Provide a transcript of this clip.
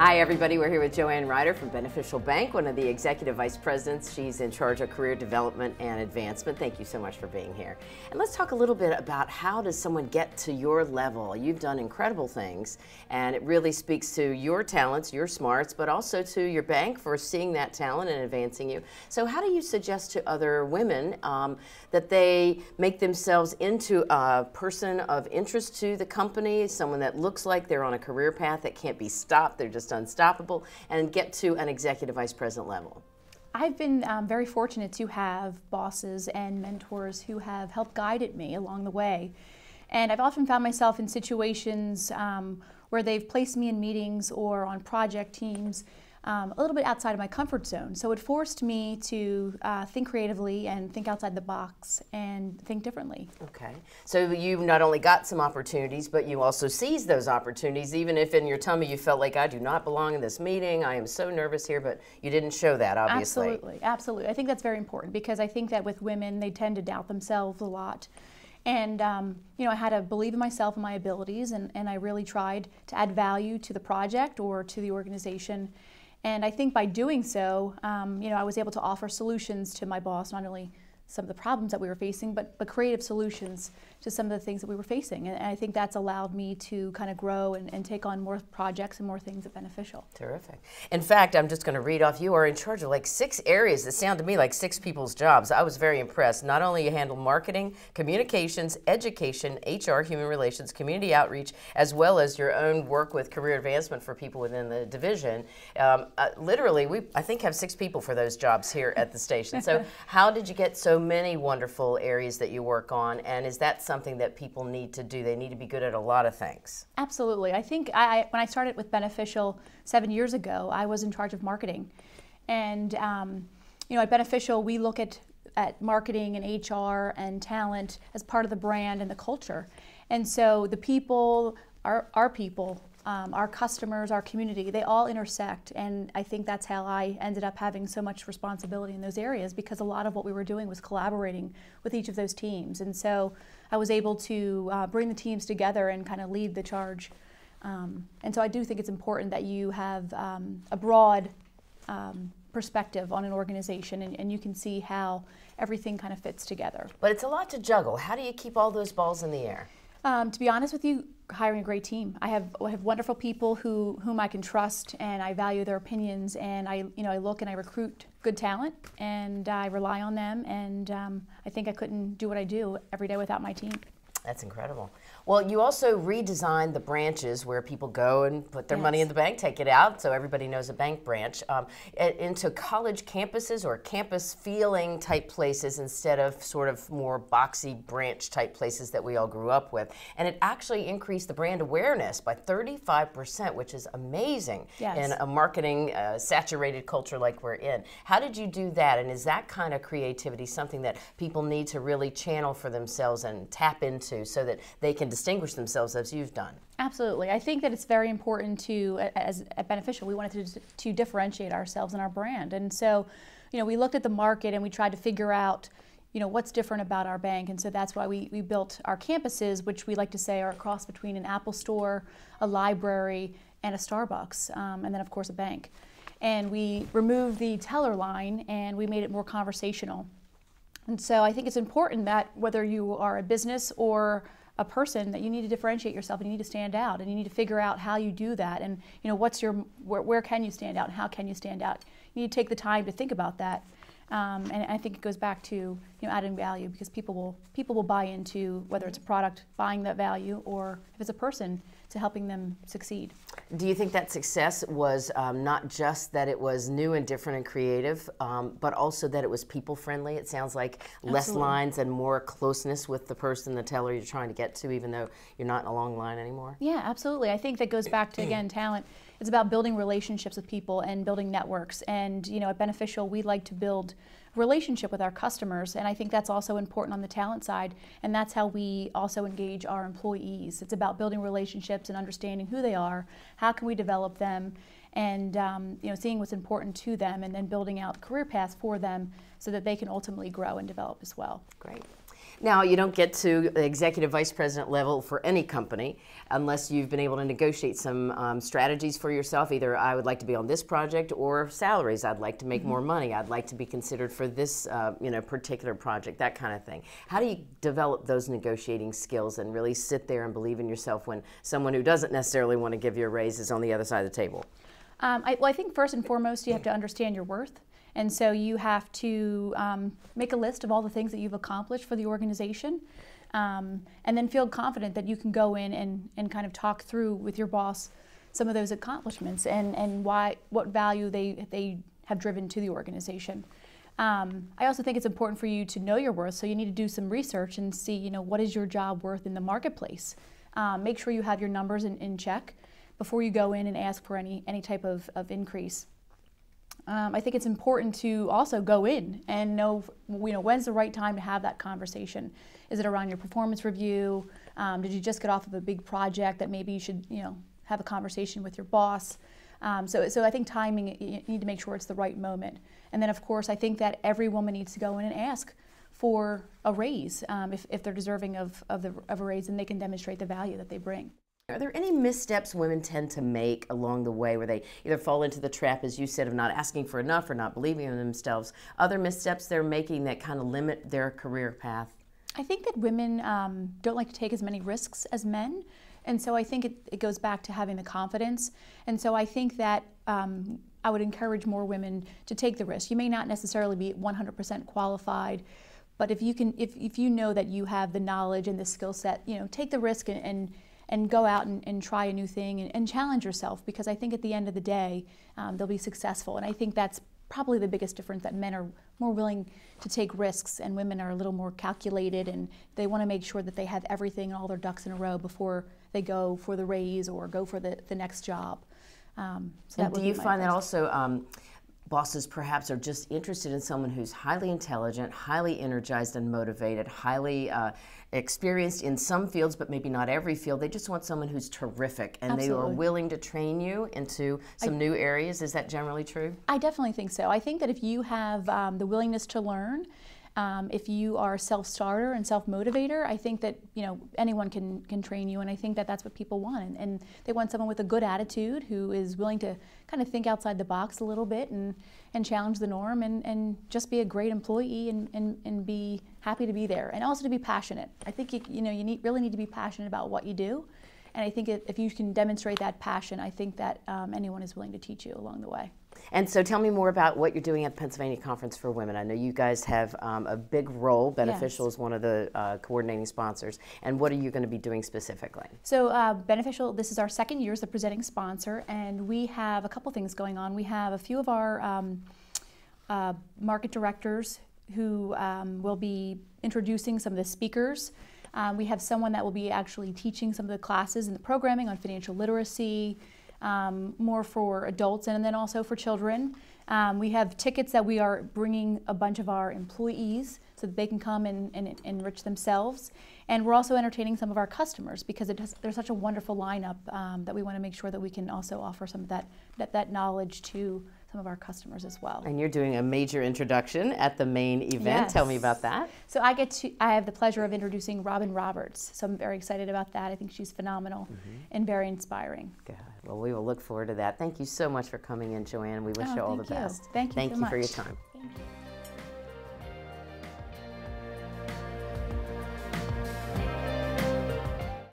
Hi everybody, we're here with Joanne Ryder from Beneficial Bank, one of the Executive Vice Presidents. She's in charge of career development and advancement. Thank you so much for being here. And let's talk a little bit about how does someone get to your level. You've done incredible things, and it really speaks to your talents, your smarts, but also to your bank for seeing that talent and advancing you. So how do you suggest to other women that they make themselves into a person of interest to the company, someone that looks like they're on a career path that can't be stopped, they're just unstoppable, and get to an executive vice president level? I've been very fortunate to have bosses and mentors who have helped guided me along the way. And I've often found myself in situations where they've placed me in meetings or on project teams a little bit outside of my comfort zone. So it forced me to think creatively and think outside the box and think differently. Okay. So you not only got some opportunities, but you also seized those opportunities, even if in your tummy you felt like, I do not belong in this meeting, I am so nervous here, but you didn't show that, obviously. Absolutely, absolutely. I think that's very important because I think that with women, they tend to doubt themselves a lot. And you know, I had to believe in myself and my abilities, and I really tried to add value to the project or to the organization. And I think by doing so, you know, I was able to offer solutions to my boss, not only some of the problems that we were facing, but creative solutions to some of the things that we were facing. And I think that's allowed me to kind of grow and take on more projects and more things at Beneficial. Terrific. In fact, I'm just going to read off, you are in charge of like 6 areas that sound to me like 6 people's jobs. I was very impressed. Not only you handle marketing, communications, education, HR, human relations, community outreach, as well as your own work with career advancement for people within the division. Literally, we, I think, have 6 people for those jobs here at the station. So how did you get so many wonderful areas that you work on, and is that something that people need to do? They need to be good at a lot of things. Absolutely. I think when I started with Beneficial 7 years ago, I was in charge of marketing. And you know, at Beneficial, we look at marketing and HR and talent as part of the brand and the culture. And so the people, our people, our customers, our community, they all intersect, and I think that's how I ended up having so much responsibility in those areas, because a lot of what we were doing was collaborating with each of those teams. And so I was able to bring the teams together and kind of lead the charge. And so I do think it's important that you have a broad perspective on an organization, and you can see how everything kind of fits together. But it's a lot to juggle. How do you keep all those balls in the air? To be honest with you, hiring a great team. I have wonderful people whom I can trust, and I value their opinions, and I look and I recruit good talent, and I rely on them, and I think I couldn't do what I do every day without my team. That's incredible. Well, you also redesigned the branches where people go and put their money in the bank, take it out, so everybody knows a bank branch, into college campuses or campus feeling type places instead of sort of more boxy branch type places that we all grew up with. And it actually increased the brand awareness by 35%, which is amazing in a marketing saturated culture like we're in. How did you do that? And is that kind of creativity something that people need to really channel for themselves and tap into so that they can distinguish themselves as you've done? Absolutely. I think that it's very important to, at Beneficial, we wanted to differentiate ourselves and our brand. And so, you know, we looked at the market and we tried to figure out, you know, what's different about our bank. And so that's why we built our campuses, which we like to say are a cross between an Apple store, a library, and a Starbucks, and then of course a bank. And we removed the teller line and we made it more conversational. And so I think it's important that whether you are a business or a person, that you need to differentiate yourself and you need to stand out, and you need to figure out how you do that, and you know, what's your, where can you stand out and how can you stand out. You need to take the time to think about that. And I think it goes back to, you know, adding value, because people will buy into whether it's a product, buying that value, or if it's a person, to helping them succeed. Do you think that success was not just that it was new and different and creative, but also that it was people friendly? It sounds like less lines and more closeness with the person, the teller you're trying to get to, even though you're not in a long line anymore? Yeah, absolutely. I think that goes back to, again, talent. It's about building relationships with people and building networks. And you know, at Beneficial, we like to build a relationship with our customers, and I think that's also important on the talent side, and that's how we also engage our employees. It's about building relationships and understanding who they are, how can we develop them, and you know, seeing what's important to them and then building out career paths for them so that they can ultimately grow and develop as well. Great. Now, you don't get to the executive vice president level for any company unless you've been able to negotiate some strategies for yourself. Either I would like to be on this project, or salaries. I'd like to make more money. I'd like to be considered for this you know, particular project, that kind of thing. How do you develop those negotiating skills and really sit there and believe in yourself when someone who doesn't necessarily want to give you a raise is on the other side of the table? Well, I think first and foremost, you have to understand your worth. And so you have to make a list of all the things that you've accomplished for the organization, and then feel confident that you can go in and kind of talk through with your boss some of those accomplishments and what value they have driven to the organization. I also think it's important for you to know your worth, so you need to do some research and see, you know, what is your job worth in the marketplace. Make sure you have your numbers in check before you go in and ask for any type of increase. I think it's important to also go in and know, you know, when's the right time to have that conversation. Is it around your performance review? Did you just get off of a big project that maybe you should, you know, have a conversation with your boss? So I think timing, you need to make sure it's the right moment. And then, of course, I think that every woman needs to go in and ask for a raise if they're deserving of a raise, and they can demonstrate the value that they bring. Are there any missteps women tend to make along the way where they either fall into the trap, as you said, of not asking for enough or not believing in themselves? Other missteps they're making that kind of limit their career path? I think that women don't like to take as many risks as men. And so I think it goes back to having the confidence. And so I think that I would encourage more women to take the risk. You may not necessarily be 100% qualified, but if you know that you have the knowledge and the skill set, you know, take the risk and go out and try a new thing and challenge yourself, because I think at the end of the day, they'll be successful. And I think that's probably the biggest difference, that men are more willing to take risks and women are a little more calculated, and they want to make sure that they have everything, all their ducks in a row before they go for the raise or go for the next job. And do you find that also bosses perhaps are just interested in someone who's highly intelligent, highly energized and motivated, highly experienced in some fields, but maybe not every field? They just want someone who's terrific, and Absolutely. they are willing to train you into some new areas. Is that generally true? I definitely think so. I think that if you have the willingness to learn, if you are a self-starter and self-motivator, I think that, you know, anyone can train you, and I think that that's what people want. And they want someone with a good attitude who is willing to kind of think outside the box a little bit and challenge the norm and just be a great employee and be happy to be there, and also to be passionate. I think you really need to be passionate about what you do, and I think if you can demonstrate that passion, I think that anyone is willing to teach you along the way. And so tell me more about what you're doing at the Pennsylvania Conference for Women. I know you guys have a big role. Beneficial Yes. is one of the coordinating sponsors. And what are you going to be doing specifically? So Beneficial, this is our second year as the presenting sponsor, and we have a couple things going on. We have a few of our market directors who will be introducing some of the speakers. We have someone that will be actually teaching some of the classes and the programming on financial literacy, more for adults and then also for children. We have tickets that we are bringing a bunch of our employees so that they can come and enrich themselves. And we're also entertaining some of our customers, because there's such a wonderful lineup that we want to make sure that we can also offer some of that knowledge to some of our customers as well. And you're doing a major introduction at the main event. Yes. Tell me about that. So I have the pleasure of introducing Robin Roberts. So I'm very excited about that. I think she's phenomenal and very inspiring. Good. Well, we will look forward to that. Thank you so much for coming in, Joanne. We wish you all the best. Thank you so much. For your time. Thank you.